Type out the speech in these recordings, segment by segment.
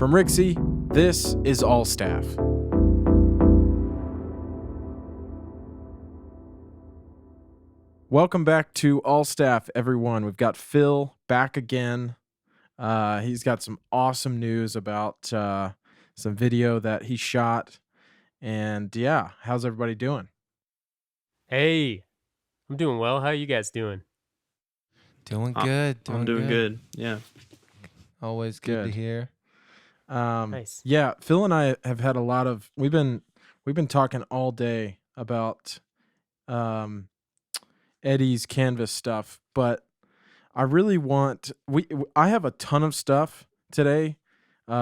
From Rixie, this is All Staff. Welcome back to All Staff, everyone. We've got Phil back again. He's got some awesome news about some video that he shot. And yeah, how's everybody doing? Hey, I'm doing well. How are you guys doing? Doing good. I'm doing good. Yeah. Always good to hear. Nice. Yeah, Phil and I have had a lot of we've been talking all day about Eddie's canvas stuff, but I really want I have a ton of stuff today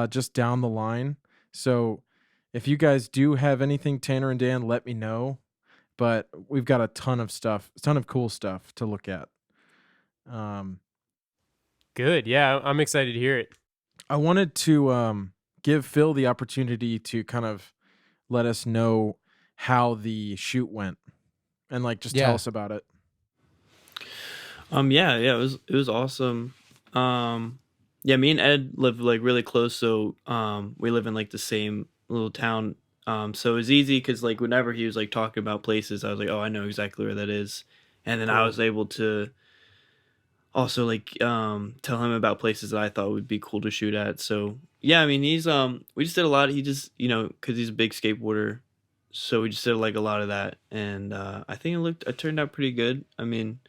just down the line. So if you guys do have anything, Tanner and Dan, let me know. But we've got a ton of stuff, a ton of cool stuff to look at. Good. Yeah, I'm excited to hear it. I wanted to give Phil the opportunity to kind of let us know how the shoot went and like just tell us about it. It was awesome. Me and Ed live like really close, so we live in like the same little town. So it was easy because like whenever he was like talking about places, I was like, oh, I know exactly where that is. And then I was able to also like tell him about places that I thought would be cool to shoot at. So yeah, I mean he's we just did a lot. He just because he's a big skateboarder, so we just did like a lot of that, and I think it turned out pretty good. I mean,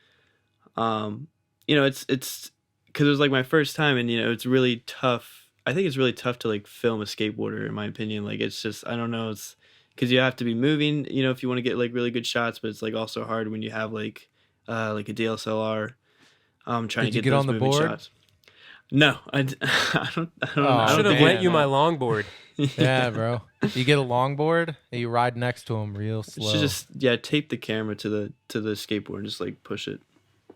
it's because it was like my first time, and it's really tough. I think it's really tough to like film a skateboarder, in my opinion. Like it's just I don't know. It's because you have to be moving, if you want to get like really good shots, but it's like also hard when you have like a DSLR. Trying to get get those on the moving board? shots. No, I don't. I should have lent you my longboard. Yeah, bro. You get a longboard and you ride next to him real slow. Should just tape the camera to the skateboard and just like push it.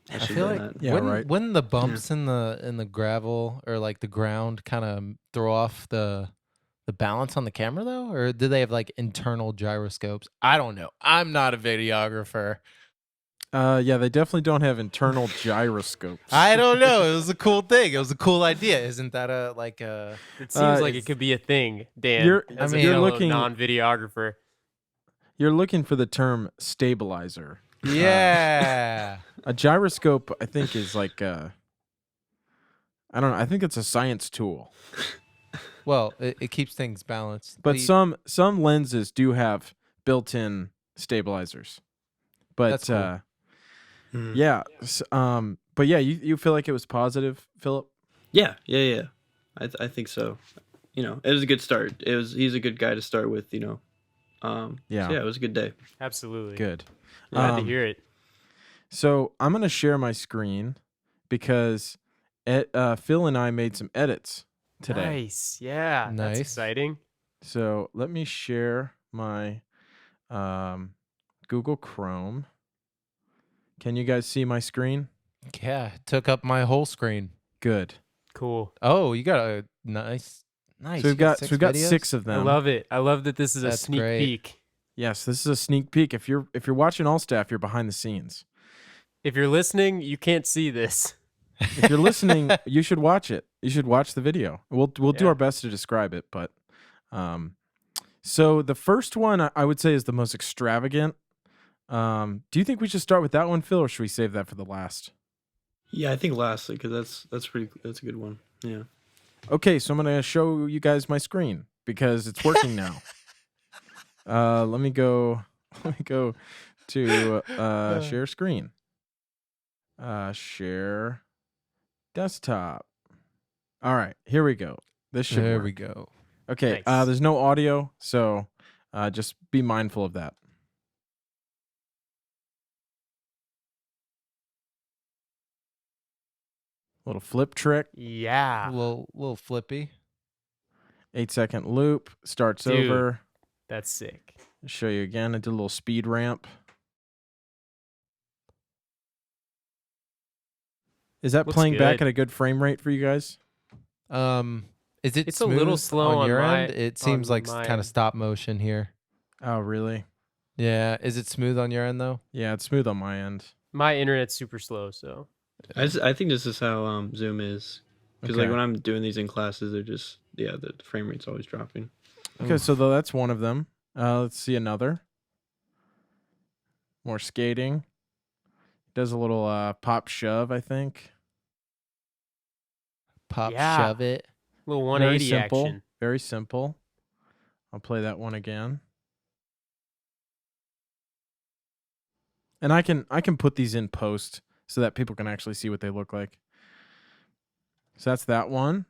I feel like when the bumps in the gravel or like the ground kind of throw off the balance on the camera though, or do they have like internal gyroscopes? I don't know. I'm not a videographer. Yeah, they definitely don't have internal gyroscopes. I don't know. It was a cool thing. It was a cool idea. Isn't that It seems like it could be a thing, Dan. You're looking non-videographer. You're looking for the term stabilizer. Yeah. A gyroscope, I think, is like I don't know. I think it's a science tool. Well, it keeps things balanced. But some lenses do have built-in stabilizers. But that's cool. Yeah. But yeah, you feel like it was positive, Philip? Yeah. I think so. It was a good start. He's a good guy to start with. So yeah, it was a good day. Absolutely. Good. Glad to hear it. So I'm gonna share my screen because Phil and I made some edits today. Nice. Yeah. Nice. That's exciting. So let me share my Google Chrome. Can you guys see my screen? Yeah, it took up my whole screen. Good. Cool. Oh, you got a nice. So we've got videos? 6 of them. I love it. I love that this is a sneak peek. Yes, this is a sneak peek. If you're watching All Staff, you're behind the scenes. If you're listening, you can't see this. If you're listening, you should watch it. You should watch the video. We'll do our best to describe it, but so the first one I would say is the most extravagant. Do you think we should start with that one, Phil, or should we save that for the last? Yeah, I think lastly, because that's a good one. Yeah. Okay, so I'm gonna show you guys my screen because it's working now. Let me go to share screen. Share desktop. All right, here we go. This should There work. we go. Okay, Nice. there's no audio, so just be mindful of that. Little flip trick. Yeah. A little flippy. 8-second loop. Starts Dude. over. That's sick. I'll show you again. I did a little speed ramp. Is that Looks playing back good. at a good frame rate for you guys? Is it It's a little smooth slow on your my- end? It seems on like my kind end. of stop motion here. Oh, really? Yeah. Is it smooth on your end though? Yeah, it's smooth on my end. My internet's super slow, so I think this is how Zoom is. because like when I'm doing these in classes, they're just the frame rate's always dropping. Okay, so that's one of them. Let's see another. More skating. Does a little pop shove, I think. Pop shove it. Little 180 Very simple. action. Very simple. I'll play that one again. And I can put these in post so that people can actually see what they look like. So that's that one.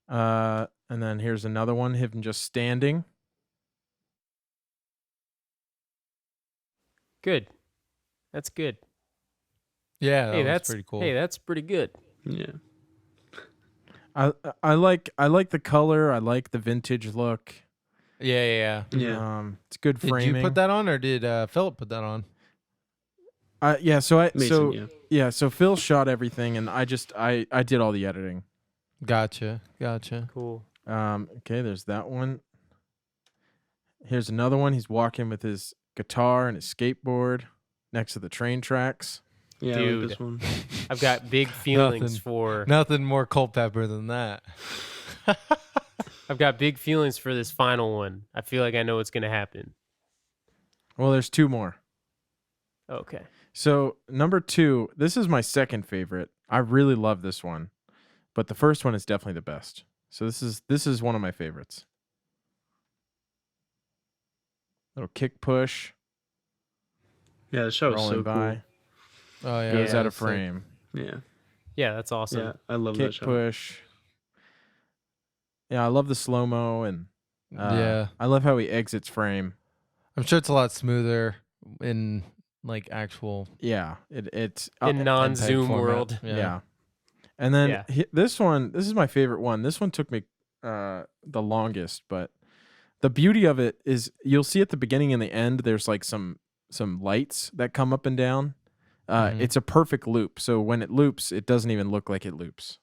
And then here's another one, him just standing. Good. That's good. Yeah, Hey, that's pretty cool. Hey, that's pretty good. Yeah. I like the color. I like the vintage look. Yeah. It's good framing. Did you put that on, or did Philip put that on? So Phil shot everything, and I did all the editing. Gotcha. Cool. Okay, there's that one. Here's another one. He's walking with his guitar and his skateboard next to the train tracks. Yeah, dude, I like this one. I've got big feelings for nothing more Culpepper than that. I've got big feelings for this final one. I feel like I know what's gonna happen. Well, there's two more. Okay. So number 2, this is my second favorite. I really love this one, but the first one is definitely the best. So this is one of my favorites. Little kick push. Yeah, the show is so by. Cool. Oh yeah, goes out of frame. Yeah. Yeah, that's awesome. Yeah, I love Kick that show. push. Yeah, I love the slow mo and I love how he exits frame. I'm sure it's a lot smoother in like actual. Yeah, it's in non-zoom world. Yeah. And then this is my favorite one. This one took me the longest, but the beauty of it is you'll see at the beginning and the end there's like some lights that come up and down. It's a perfect loop. So when it loops, it doesn't even look like it loops.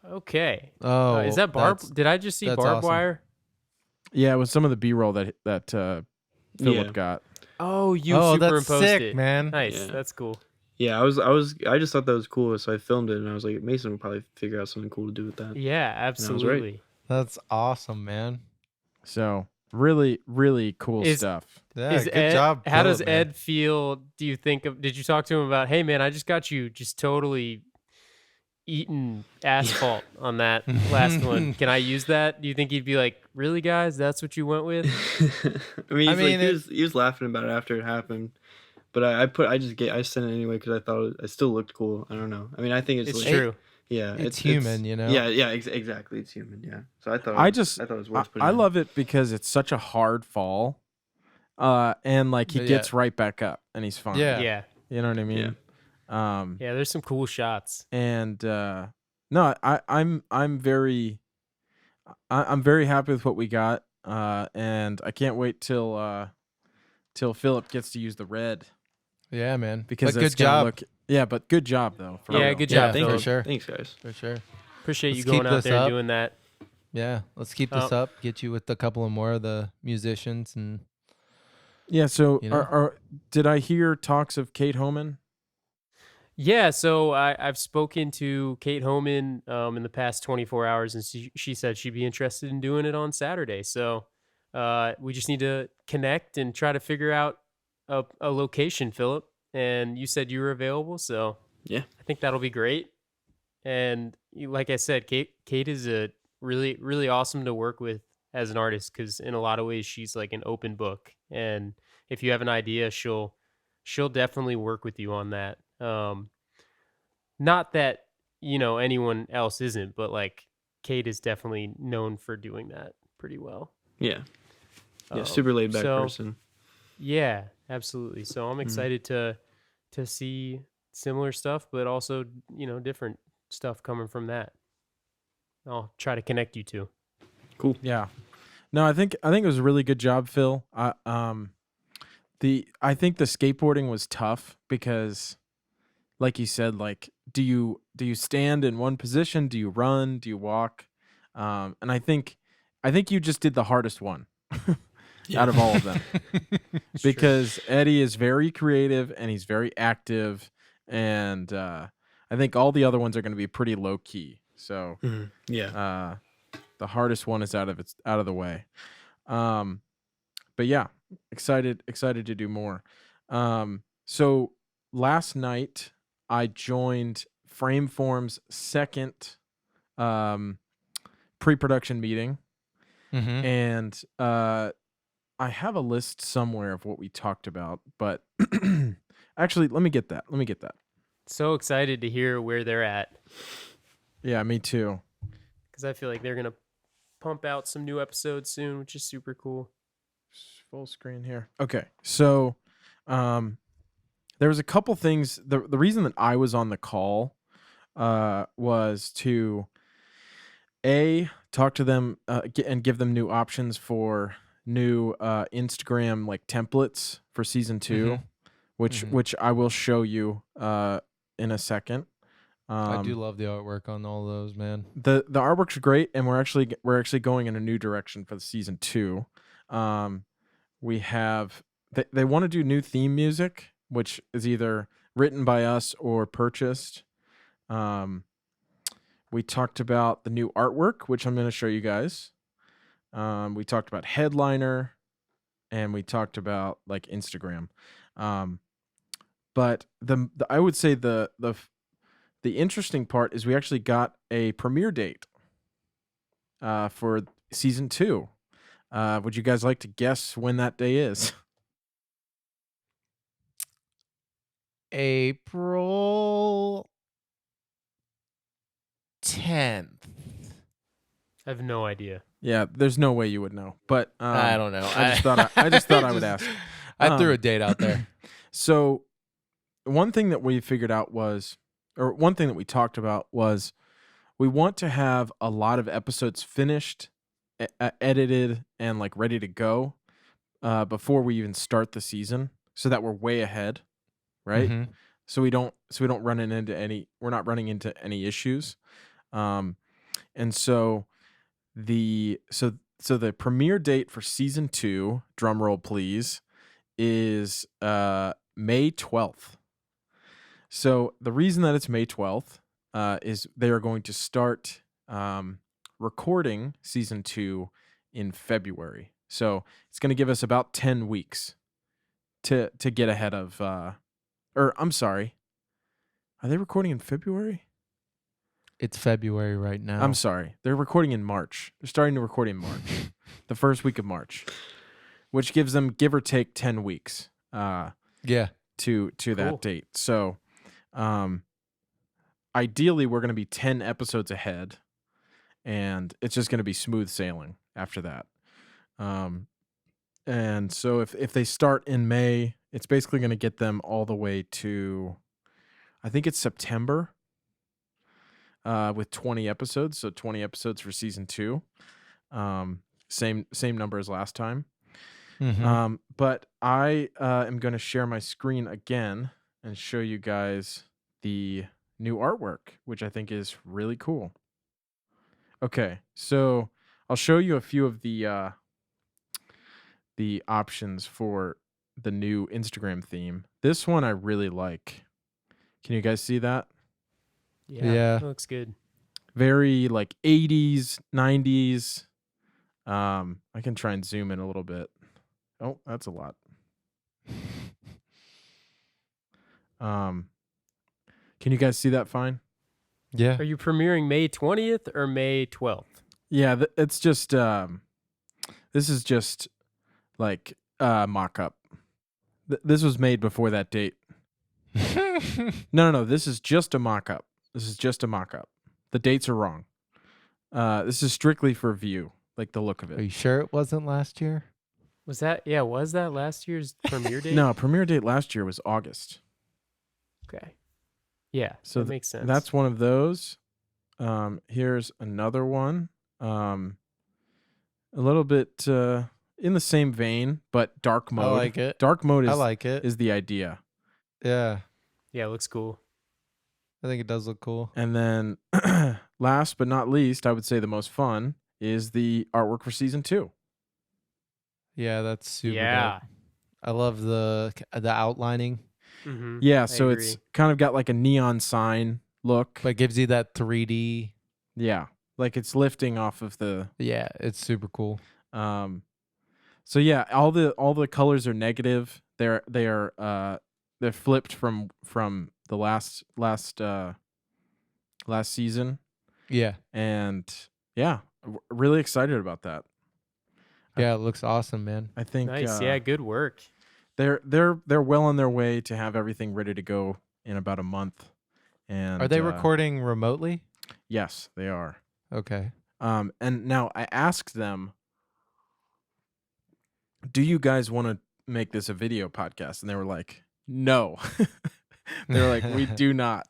Okay. Oh, is that did I just see barbed awesome. wire? Yeah, it was some of the B-roll that Philip got. Oh, you that's superimposed sick, it. man. Nice. Yeah. That's cool. Yeah, I just thought that was cool, so I filmed it, and I was like, Mason would probably figure out something cool to do with that. Yeah, absolutely. That's awesome, man. So really, really cool stuff. Yeah, good job. How does Ed feel? Do you think did you talk to him about, hey man, I just got you just totally eating asphalt on that last one. Can I use that? Do you think he'd be like, really guys, that's what you went with? I mean, he was laughing about it after it happened. But I sent it anyway because I thought it still looked cool. I don't know. I mean, I think it's like, true. Yeah, it's human, you know. Yeah, exactly. It's human. Yeah. So I thought it was worth putting. I love it because it's such a hard fall, and like he gets right back up and he's fine. Yeah. You know what I mean? Yeah. There's some cool shots. And no, I'm very happy with what we got, and I can't wait till Philip gets to use the red. Yeah, man. Because good job. But good job though. Good job. For sure. Thanks, guys. For sure. Appreciate you going out there and doing that. Yeah, let's keep this up. Get you with a couple of more of the musicians and. Yeah. So, did I hear talks of Kate Homan? Yeah. So I've spoken to Kate Homan in the past 24 hours, and she said she'd be interested in doing it on Saturday. So we just need to connect and try to figure out a location, Philip. And you said you were available, so yeah, I think that'll be great. And like I said, Kate is a really, really awesome to work with as an artist because in a lot of ways she's like an open book. And if you have an idea, she'll definitely work with you on that. Not that anyone else isn't, but like Kate is definitely known for doing that pretty well. Yeah, super laid back person. Yeah, absolutely. So I'm excited to see similar stuff, but also, different stuff coming from that. I'll try to connect you two. Cool. Yeah. No, I think it was a really good job, Phil. I think the skateboarding was tough because like you said, like do you stand in one position? Do you run? Do you walk? And I think I think you just did the hardest one out of all of them. Because Eddie is very creative and he's very active, and I think all the other ones are going to be pretty low key. So the hardest one is out of the way. But yeah, excited to do more. So last night I joined Frameform's second pre-production meeting, and I have a list somewhere of what we talked about, but actually, let me get that. So excited to hear where they're at. Yeah, me too. Because I feel like they're going to pump out some new episodes soon, which is super cool. Full screen here. Okay, so there was a couple things. The reason that I was on the call was to talk to them and give them new options for new Instagram like templates for season 2, which I will show you in a second. I do love the artwork on all those, man. The artwork's great, and we're actually going in a new direction for the season 2. We have they want to do new theme music, which is either written by us or purchased. We talked about the new artwork, which I'm going to show you guys. We talked about headliner, and we talked about like Instagram. But I would say the interesting part is we actually got a premiere date for season 2. Would you guys like to guess when that day is? April 10th. I have no idea. Yeah, there's no way you would know, but I don't know. I just thought I would ask. I threw a date out there. So one thing that we figured out one thing that we talked about was we want to have a lot of episodes finished, edited, and like ready to go before we even start the season, so that we're way ahead, right? Mm-hmm. So we don't run into we're not running into any issues, and so the premiere date for season 2, drum roll please, is May 12th. So the reason that it's May 12th is they are going to start recording season 2 in February. So it's going to give us about 10 weeks to get ahead of or I'm sorry. Are they recording in February? It's February right now. I'm sorry. They're recording in March. They're starting to record in March. The first week of March, which gives them give or take 10 weeks. To that date. So ideally we're going to be 10 episodes ahead, and it's just going to be smooth sailing after that. And so if they start in May, it's basically going to get them all the way to, I think it's September, with 20 episodes. So 20 episodes for season 2. Same number as last time. Mm-hmm. But I am going to share my screen again and show you guys the new artwork, which I think is really cool. Okay, so I'll show you a few of the options for the new Instagram theme. This one I really like. Can you guys see that? Yeah. It looks good. Very like 80s, 90s. I can try and zoom in a little bit. Oh, that's a lot. Can you guys see that fine? Yeah. Are you premiering May 20th or May 12th? Yeah, it's just this is just like mock-up. This was made before that date. No, this is just a mock-up. The dates are wrong. This is strictly for view, like the look of it. Are you sure it wasn't last year? Was that last year's premiere date? No, premiere date last year was August. Okay. Yeah, so that makes sense. That's one of those. Here's another one. A little bit in the same vein, but dark mode. I like it. Dark mode is is the idea. Yeah. Yeah, it looks cool. I think it does look cool. And then last but not least, I would say the most fun is the artwork for season 2. Yeah, that's super Yeah. dope. I love the outlining, Yeah, I so agree. it's kind of got like a neon sign look. but it gives you that 3D. Yeah, like it's lifting off of the. Yeah, it's super cool. So yeah, all the colors are negative. They're flipped from the last season, Yeah. and yeah, really excited about that. Yeah, it looks awesome, man. I think Nice. Yeah, good work. they're well on their way to have everything ready to go in about a month. And Are they recording remotely? Yes, they are. Okay. And now I asked them, do you guys want to make this a video podcast? And they were like, no. They were like, we do not.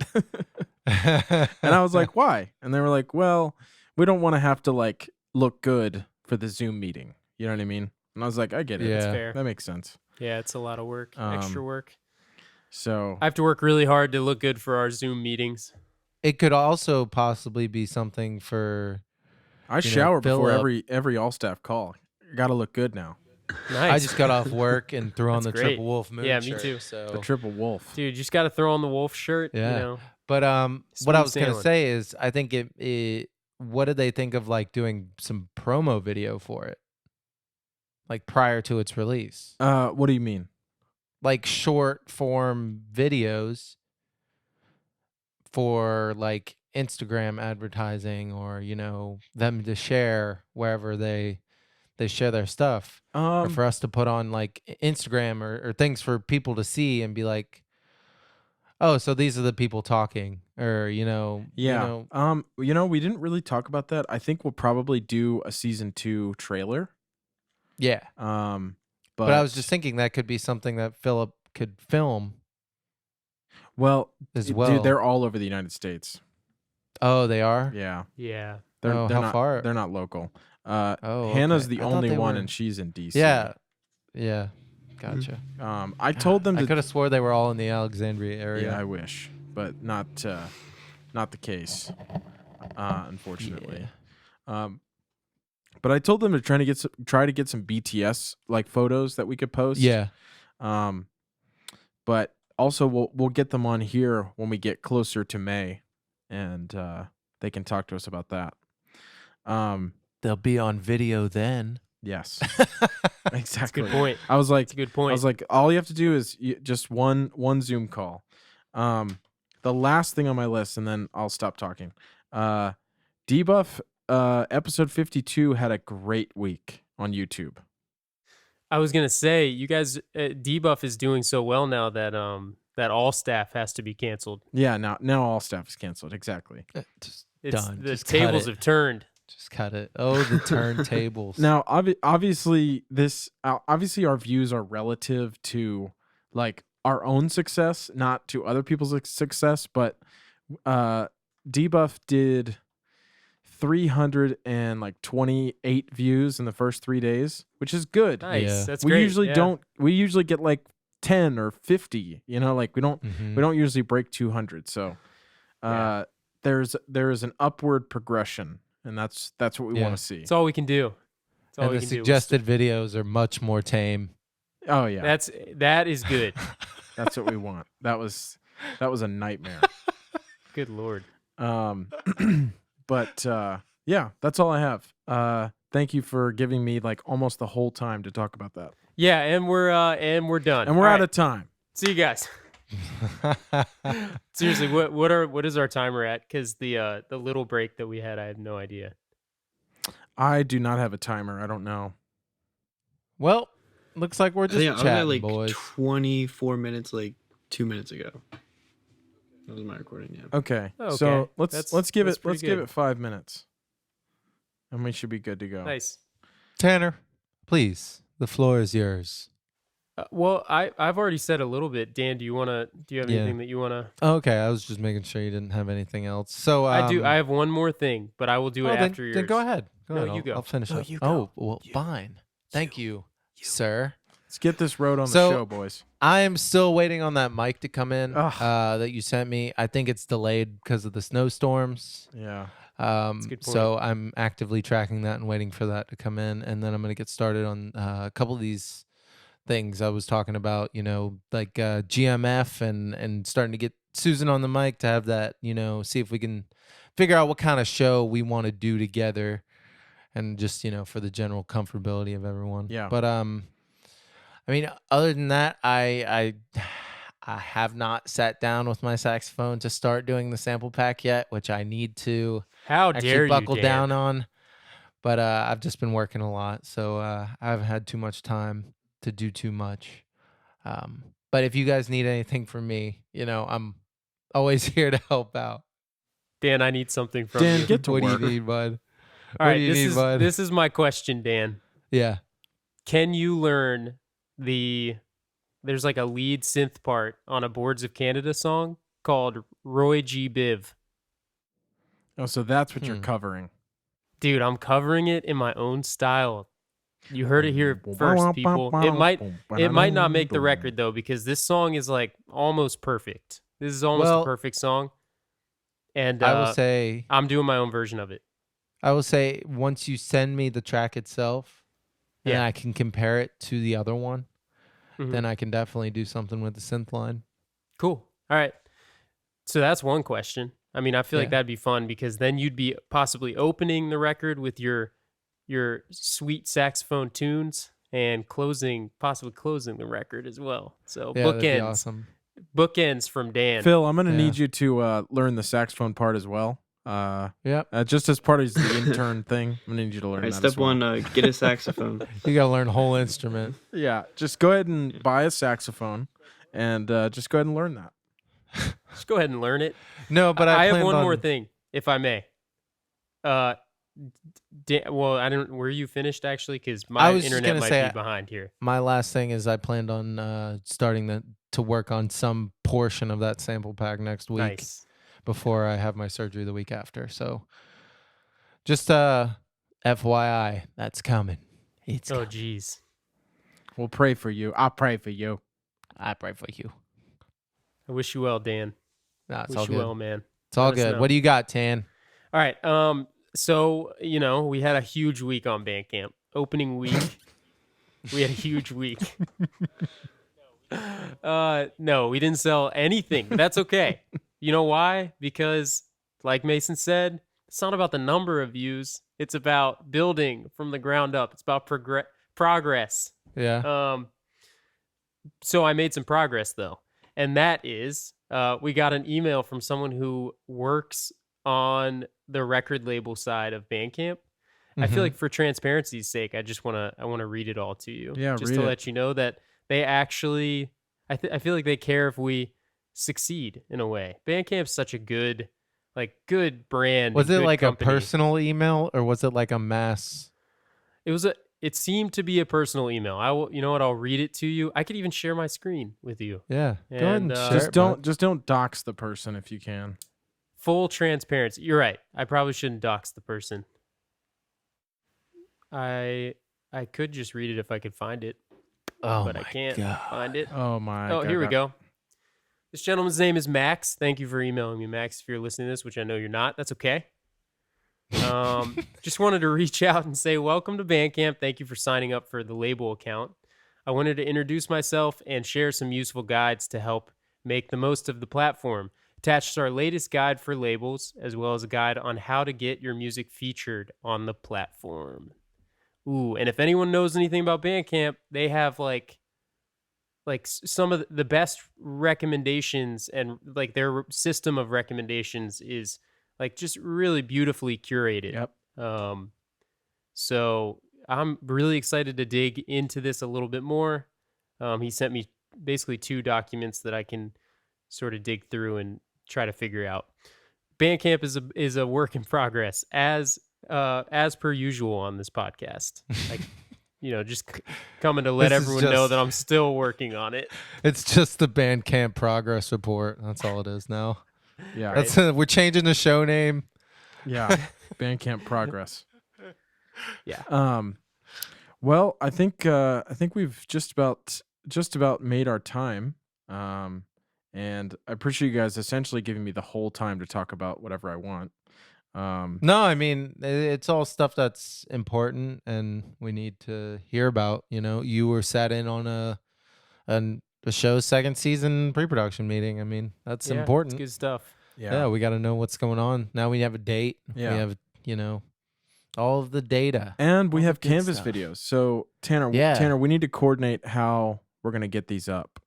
And I was like, why? And they were like, well, we don't want to have to like look good for the Zoom meeting. You know what I mean? And I was like, I get it. Yeah. That's fair. That makes sense. Yeah, it's a lot of work, extra work. So I have to work really hard to look good for our Zoom meetings. It could also possibly be something for. I shower before Philip. every all staff call. Got to look good now. Nice. I just got off work and threw on the That's great. Triple Wolf Moon Yeah, me shirt, too. So. The triple wolf. Dude, you just got to throw on the wolf shirt. Yeah. You know. But what I was gonna sailing. say is, I think it. What did they think of like doing some promo video for it, like prior to its release? What do you mean? Like short form videos for like Instagram advertising, or them to share wherever they share their stuff, or for us to put on like Instagram or things for people to see and be like, oh, so these are the people talking, or Yeah. We didn't really talk about that. I think we'll probably do a season 2 trailer. yeah. But I was just thinking that could be something that Philip could film as well. Dude, they're all over the United States. Oh, they are? Yeah. Yeah. They're how not, far? They're not local. Oh, Hannah's okay. the I thought only they one, were- and she's in DC. Yeah. Yeah. Gotcha. I told them I to. could have swore they were all in the Alexandria area. Yeah, I wish, but not the case, unfortunately. But I told them to try to get some BTS like photos that we could post. Yeah. But also we'll get them on here when we get closer to May, and they can talk to us about that. They'll be on video then. Yes, exactly. Good point. I was like, That's a good point. I was like, all you have to do is just one Zoom call. The last thing on my list, and then I'll stop talking. Debuff, episode 52 had a great week on YouTube. I was gonna say, you guys, Debuff is doing so well now that that all staff has to be canceled. Yeah, now all staff is canceled. Exactly. Just It's done. the Just cut tables it. have turned. Just cut it. Oh, the turntables. Now, obviously, our views are relative to like our own success, not to other people's success. But Debuff did 328 views in the first 3 days, which is good. Nice. Yeah. That's we great. usually Yeah. don't. We usually get like 10 or 50. Like we don't. Mhm. We don't usually break 200. So Yeah. there is an upward progression, and that's what we Yeah. want to see. That's all we can do. That's all And we the can do. suggested videos are much more tame. Oh yeah, That is good. that's what we want. That was a nightmare. Good Lord. But yeah, that's all I have. Thank you for giving me like almost the whole time to talk about that. Yeah, and we're done. And we're All out right. of time. See you guys. Seriously, what is our timer at? Because the little break that we had, I have no idea. I do not have a timer. I don't know. Well, looks like we're I just think I was at chatting, like boys. 24 minutes, like 2 minutes ago. That was my recording. Yeah. Okay. Okay. So let's give That's it pretty good. 5 minutes, and we should be good to go. Nice. Tanner, please, the floor is yours. Well, I've already said a little bit. Dan, do you have Yeah. anything that you wanna? Okay, I was just making sure you didn't have anything else. So I do. I have one more thing, but I will do it after yours. Then go ahead. Go No, ahead. you I'll- go. I'll finish No, up. you go. Oh, well, fine. Thank you, sir. Let's get this road on the So- show, boys. I am still waiting on that mic to come in Ugh. that you sent me. I think it's delayed because of the snowstorms. Yeah. That's a good point. So I'm actively tracking that and waiting for that to come in, and then I'm gonna get started on a couple of these things I was talking about. Like GMF and starting to get Susan on the mic to have that. See if we can figure out what kind of show we want to do together, and just for the general comfortability of everyone. Yeah. But I mean, other than that, I have not sat down with my saxophone to start doing the sample pack yet, which I need to How actually dare you, buckle Dan? down on. But I''ve just been working a lot, so I haven't had too much time to do too much. But if you guys need anything from me, I'm always here to help out. Dan, I need something from Dan, you. get to What work. do you need, bud? All right, do you need, bud? this is my question, Dan. Yeah. Can you learn there's like a lead synth part on a Boards of Canada song called Roy G. Biv. Oh, so that's what you're covering. Dude, I'm covering it in my own style. You heard it here first, people. It might not make the record though, because this song is like almost perfect. This is almost a perfect song. And I will say I'm doing my own version of it. I will say once you send me the track itself, and I can compare it to the other one, then I can definitely do something with the synth line. Cool. All right. So that's one question. I mean, I feel like that'd be fun, because then you'd be possibly opening the record with your sweet saxophone tunes and possibly closing the record as well. So that'd be awesome. Bookends from Dan. Phil, I'm going to need you to learn the saxophone part as well. Just as part of the intern thing, I'm going to need you to learn that Step as well. 1, get a saxophone. You got to learn a whole instrument. Yeah, just go ahead and buy a saxophone and just go ahead and learn that. Just go ahead and learn it. No, but I have one more thing, if I may. Well, I don't. Were you finished actually? Because my internet might be behind here. My last thing is I planned on starting to work on some portion of that sample pack next week before I have my surgery the week after. So, just FYI, that's coming. It's coming. Geez. We'll pray for you. I'll pray for you. I pray for you. I wish you well, Dan. Nah, it's wish all you good. well, man. It's all good. What do you got, Tan? All right. So, we had a huge week on Bandcamp. Opening week. We had a huge week. No, we didn't sell anything. That's okay. You know why? Because, like Mason said, it's not about the number of views. It's about building from the ground up. It's about progress. Yeah. So I made some progress, though. And that is, we got an email from someone who works on the record label side of Bandcamp. I feel like for transparency's sake, I want to read it all to you. Yeah, just to let you know that they actually, I feel like they care if we succeed in a way. Bandcamp's such a good brand. Was it like company. A personal email, or was it like a mass? It seemed to be a personal email. You know what? I'll read it to you. I could even share my screen with you. Yeah, go ahead and share just don't dox the person if you can. Full transparency. You're right. I probably shouldn't dox the person. I could just read it if I could find it. But I can't find it. Oh my God. Here we go. This gentleman's name is Max. Thank you for emailing me, Max. If you're listening to this, which I know you're not, that's okay. Just wanted to reach out and say welcome to Bandcamp. Thank you for signing up for the label account. I wanted to introduce myself and share some useful guides to help make the most of the platform. Attached to our latest guide for labels, as well as a guide on how to get your music featured on the platform. Ooh, and if anyone knows anything about Bandcamp, they have like some of the best recommendations, and like their system of recommendations is like just really beautifully curated. Yep. So I'm really excited to dig into this a little bit more. He sent me basically 2 documents that I can sort of dig through and try to figure out. Bandcamp is a work in progress, as per usual on this podcast. Like, just coming to let everyone know that I'm still working on it. It's just the Bandcamp progress report. That's all it is now. Yeah, that's we're changing the show name. Yeah, Bandcamp progress. Yeah. Well, I think we've just about made our time. And I appreciate you guys essentially giving me the whole time to talk about whatever I want. No, I mean, it's all stuff that's important and we need to hear about. You were sat in on a show's second season pre-production meeting. I mean, that's Yeah, important. it's good stuff. Yeah, we got to know what's going on. Now we have a date. Yeah. We have, all of the data. And we all have the good Canvas stuff. videos. So Tanner, Yeah. we need to coordinate how we're going to get these up.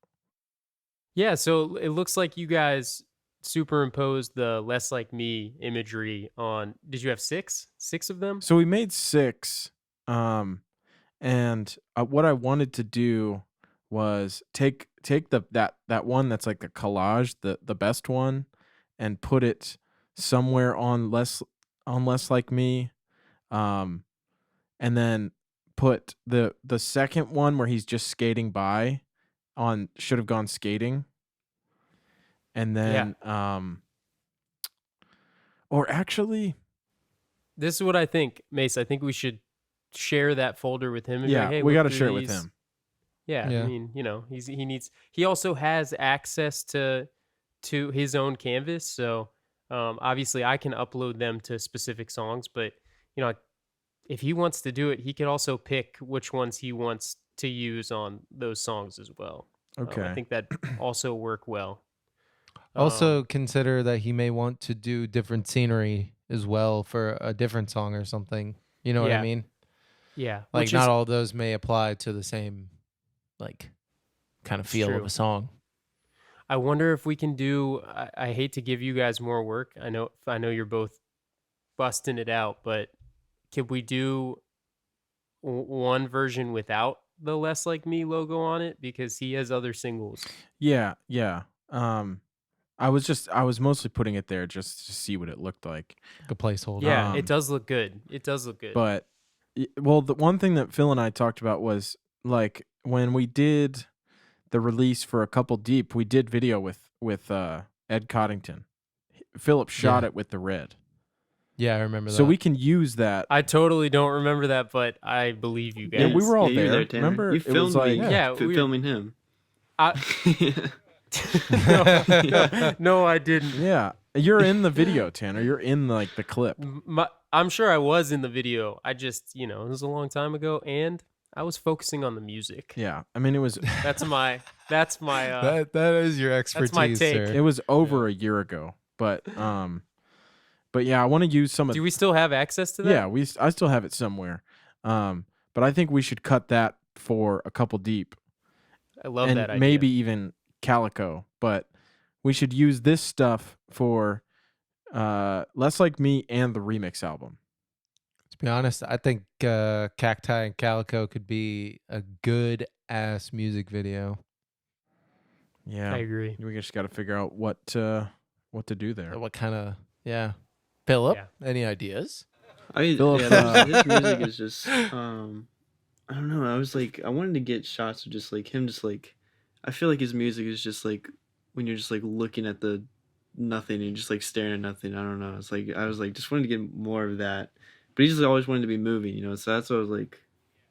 Yeah, so it looks like you guys superimposed the Less Like Me imagery on. Did you have six of them? So we made 6. And what I wanted to do was take that one that's like the collage, the best one, and put it somewhere on less like me, and then put the second one where he's just skating by on should have gone skating, and then or actually, this is what I think, Mace. I think we should share that folder with him. And be yeah, like, hey, we look got to through share it with these. him. Yeah, Yeah. I mean, he also has access to his own canvas, so obviously I can upload them to specific songs, but if he wants to do it, he could also pick which ones he wants to use on those songs as well. Okay. I think that also work well. Also consider that he may want to do different scenery as well for a different song or something. You know what I mean? Yeah. Like not all of those may apply to the same kind of feel of a song. I wonder if we can do. I hate to give you guys more work. I know you're both busting it out, but could we do one version without the Less Like Me logo on it, because he has other singles? Yeah. I was mostly putting it there just to see what it looked like. A placeholder. Yeah, it does look good. But the one thing that Phil and I talked about was like when we did the release for A Couple Deep, we did video with Ed Coddington. Philip shot it with the red. Yeah, I remember that. So we can use that. I totally don't remember that, but I believe you guys. Yeah, we were all you were there. Tanner. Remember? You filmed me. filming him. No, I didn't. Yeah, you're in the video, Tanner. You're in the clip. I'm sure I was in the video. I just, it was a long time ago, and I was focusing on the music. Yeah, I mean it was. That's my. that is your expertise. That's my take. Sir. It was over a year ago, but yeah, I want to use some of. Do we still have access to that? Yeah, I still have it somewhere. But I think we should cut that for A Couple Deep. I love and that idea. Maybe even Calico, but we should use this stuff for Less Like Me and the remix album. To be honest, I think Cacti and Calico could be a good ass music video. Yeah, I agree. We just got to figure out what to do there. What kind of Philip? Yeah. Any ideas? His music is just I don't know. I was like, I wanted to get shots of just like him, just like I feel like his music is just like when you're just like looking at the nothing and just like staring at nothing. I don't know. It's like I was like just wanted to get more of that, but he just always wanted to be moving, So that's what I was like.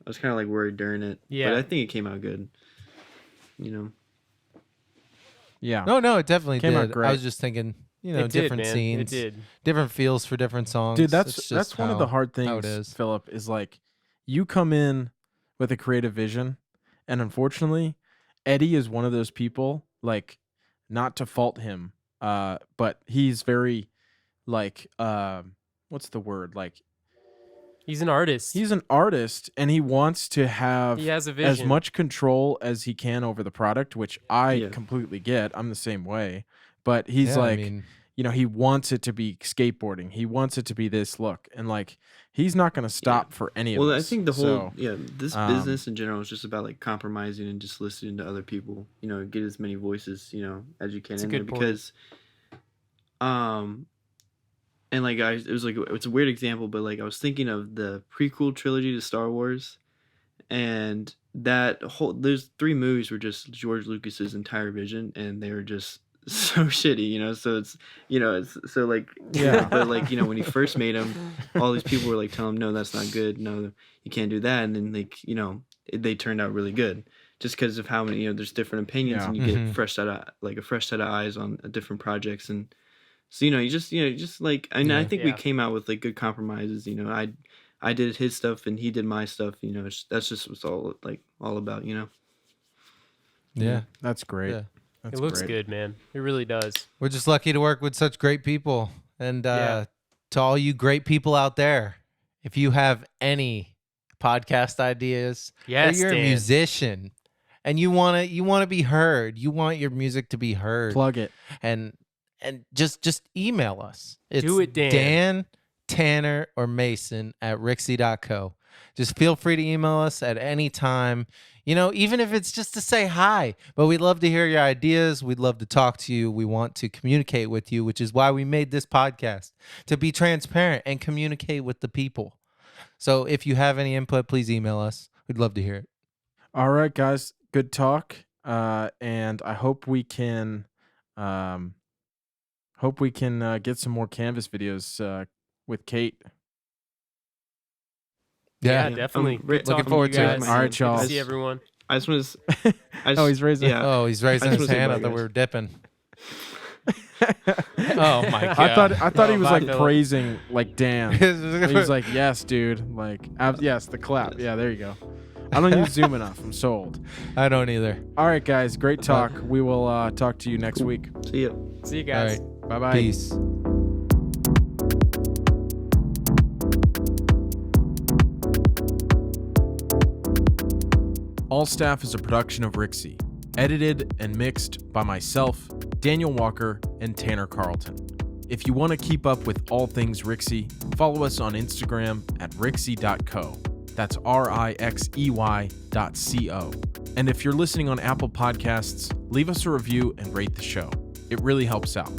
I was kind of like worried during it. Yeah, but I think it came out good. Yeah. No, it definitely came did. out great. I was just thinking, different scenes, it did. different feels for different songs. Dude, that's one of the hard things, it is. Philip, is like you come in with a creative vision, and unfortunately, Eddie is one of those people, like, not to fault him, but he's very like what's the word? Like, he's an artist. He's an artist, and he wants to have he has a vision. as much control as he can over the product, which I completely get. I'm the same way. But he's he wants it to be skateboarding. He wants it to be this look. And like he's not going to stop for any of us. Well, I think the whole this business in general is just about like compromising and just listening to other people, get as many voices, as you can in there because and like it's a weird example, but like I was thinking of the prequel trilogy to Star Wars, and those 3 movies were just George Lucas's entire vision, and they were just so shitty, so it's so like but like when he first made them, all these people were like telling him, no, that's not good, no, you can't do that, and then like they turned out really good just because of how many there's different opinions and you get a fresh set of eyes on different projects, and So you just like, and I think we came out with like good compromises. I did his stuff and he did my stuff. That's just what's all about. Yeah, that's great. Yeah. That's it looks great. good, man. It really does. We're just lucky to work with such great people. And to all you great people out there, if you have any podcast ideas, or you're a musician and you want to be heard, you want your music to be heard, plug it, and just email us. Do it, Dan, Tanner, or Mason at rixie.co. Just feel free to email us at any time. Even if it's just to say hi, but we'd love to hear your ideas. We'd love to talk to you. We want to communicate with you, which is why we made this podcast, to be transparent and communicate with the people. So if you have any input, please email us. We'd love to hear it. All right, guys. Good talk. And I hope we can get some more Canvas videos with Kate. Yeah, definitely. Looking forward to it. All right, y'all. Good to see everyone. I just want to. Oh, he's raising. Yeah. Oh, he's raising his hand. I thought we were dipping. Oh my god! I thought he was like Philip. praising like Dan. He was like, "Yes, dude." Like, yes, the clap. Yeah, there you go. I don't use Zoom enough. I'm so old. I don't either. All right, guys. Great talk. We will talk to you next week. See ya. See you guys. All right. Bye-bye. Peace. All Staff is a production of Rixie, edited and mixed by myself, Daniel Walker, and Tanner Carlton. If you want to keep up with all things Rixie, follow us on Instagram at rixie.co. That's RIXEY.co. And if you're listening on Apple Podcasts, leave us a review and rate the show. It really helps out.